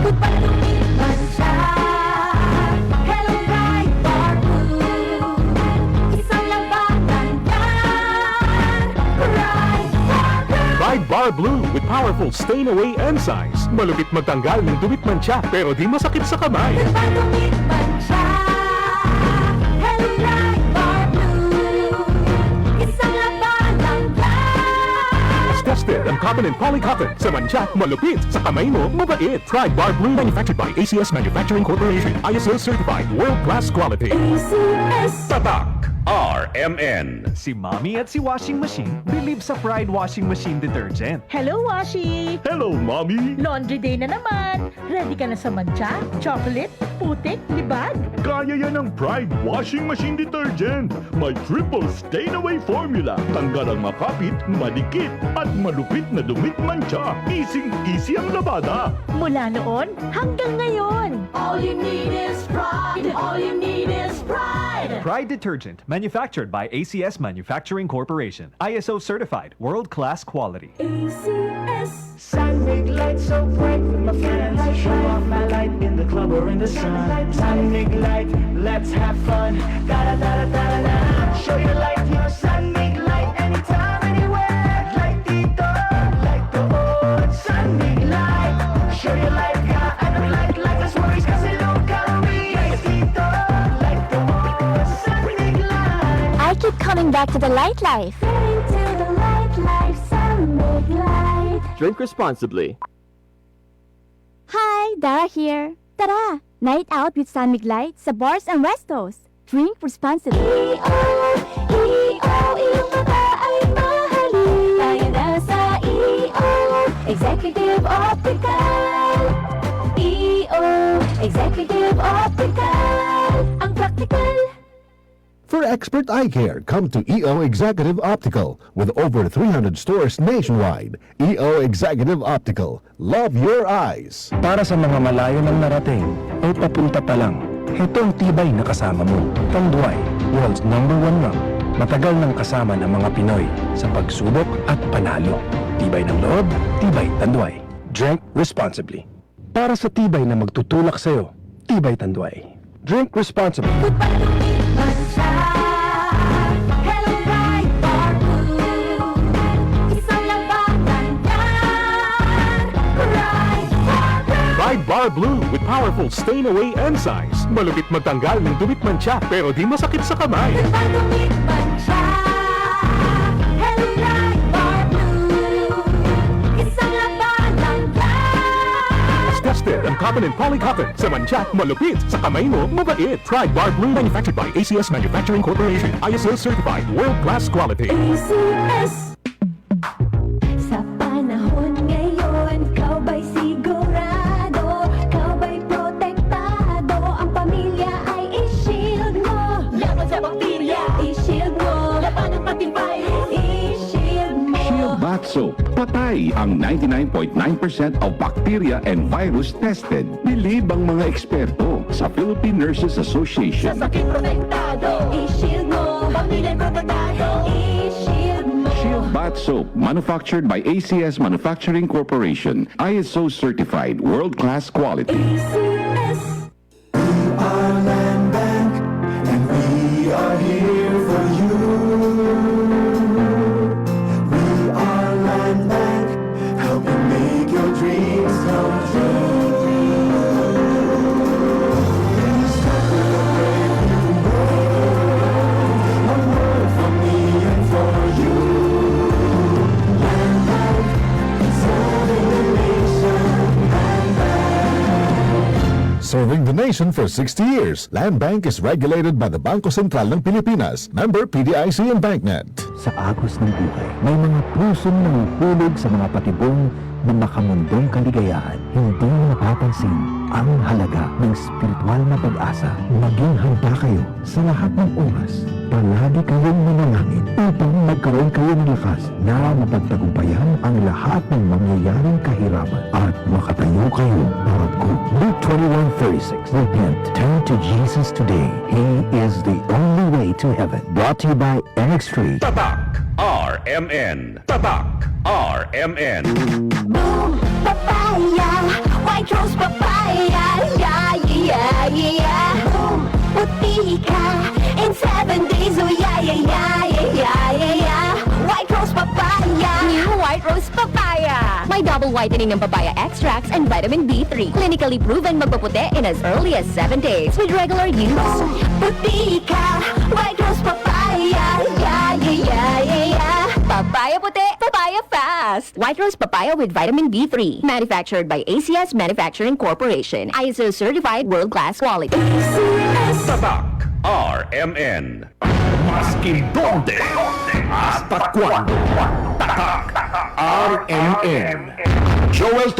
Good pa lumipan siya. Hello, bright bar blue. Isang labanan yan. Bright bar blue. Pride Bar Blue with powerful stain-away enzymes. Malupit magtanggal ng dumit mancha pero di masakit sa kamay. Good pa lumipan siya. Hello, bright bar blue. Isang labanan yan. Tested ang cotton and polycotton. Sa mancha, malupit. Sa kamay mo, mabait. Pride Bar Blue manufactured by ACS Manufacturing Corporation. ISO certified world-class quality. ACS. Tatak RMN. Si Mommy at si Washing Machine believe sa Pride Washing Machine Detergent. Hello, Washi! Hello, Mommy! Laundry day na naman! Ready ka na sa mancha, chocolate, putik, libag? Kaya yan ang Pride Washing Machine Detergent. May triple stain-away formula. Tanggal ang makapit, madikit, at malupit na dumit mancha. Easy ang labada. Mula noon hanggang ngayon! All you need is pride. All you need is pride. Pride Detergent, manufactured by ACS Manufacturing Corporation. ISO certified, world-class quality. ACS. Sun make light so bright with my friends. Show off my light in the club or in the sun. Sun make light, let's have fun. Da da da da da da. Show your light, your sun make light anytime, anywhere. Light dito, light doon. Sun make light. Show your light, ka ano light, let's worries kasi low calorie. Light dito, light doon. Sun make light. I keep coming back to the light life. Getting to the light life. Sun make light. Drink responsibly. Hi, Dara here. Tara, night out with San Light sa bars and restos. Drink responsibly. iyong mga ay mahalin. Tayo na sa Executive Optical. Executive Optical. Ang practical. For expert eye care, come to EO Executive Optical. With over 300 stores nationwide, EO Executive Optical. Love your eyes. Para sa mga malayo ng narating o papunta pa lang, ito ang tibay na kasama mo. Tanduay, world's #1 rank. Matagal nang kasama ng mga Pinoy sa pagsubok at panalo. Tibay ng loob, tibay Tanduay. Drink responsibly. Para sa tibay na magtutulak sa'yo, tibay Tanduay. Drink responsibly. Good pa lumipan siya. Hello, bright bar blue. Isang labanan yan. Bright bar blue. Pride Bar Blue with powerful stain-away enzymes. Malupit magtanggal ng dumit mancha pero di masakit sa kamay. Good pa lumipan siya. Hello, bright bar blue. Isang labanan yan. Tested ang cotton and polycotton. Sa mancha, malupit. Sa kamay mo, mabait. Pride Bar Blue manufactured by ACS Manufacturing Corporation. ISO certified world-class quality. ACS. Sa panahon ngayon, ikaw ba'y sigurado? Ikaw ba'y protektado? Ang pamilya ay i-shield mo. Laban sa bakterya, i-shield mo. Laban ng patibay, i-shield mo. Shield Bath Soap. Patay ang 99.9% of bacteria and virus tested. Believe ang mga eksperto sa Philippine Nurses Sa Association. sakit protektado, i-shield mo. Pamilya protektado, i-shield mo. Shield Bath Soap, manufactured by ACS Manufacturing Corporation. ISO certified, world-class quality. ACS. Our land bank, and we are here for you. We are land bank, helping make your dreams come true. We start with a brave new world, a world for me and for you. Land bank, serving the nation. Land bank. Serving the nation for 60 years, Land Bank is regulated by the Bangko Sentral ng Pilipinas. Member PDIC and BancNet. Sa agos ng buhay, may mga pusong nanguhulog sa mga patibong na makamundong kaligayahan. Hindi napapansin ang halaga ng spiritual na pag-asa. Maging handa kayo sa lahat ng oras. Palagi kayong manalangin upang magkaroon kayo ng lakas na mapagtagumpayan ang lahat ng mangyayaring kahirapan at makatayo kayo bago. Luke 21:36. Repent. Turn to Jesus today. He is the only way to heaven. Brought to you by NX3. Tatak RMN. Tatak RMN. Boom, papaya, white rose papaya. White Rose Papaya. May double whitening ng papaya extracts and vitamin B3. Clinically proven magpaputi in as early as 7 days with regular use. Puti ka, White Rose Papaya. Yeah, yeah, yeah, yeah, yeah. Papaya puti, papaya fast. White Rose Papaya with vitamin B3. Manufactured by ACS Manufacturing Corporation. ISO certified world-class quality. Tatak RMN. Maskin donde, hasta cuando. Tatak RMN. Joel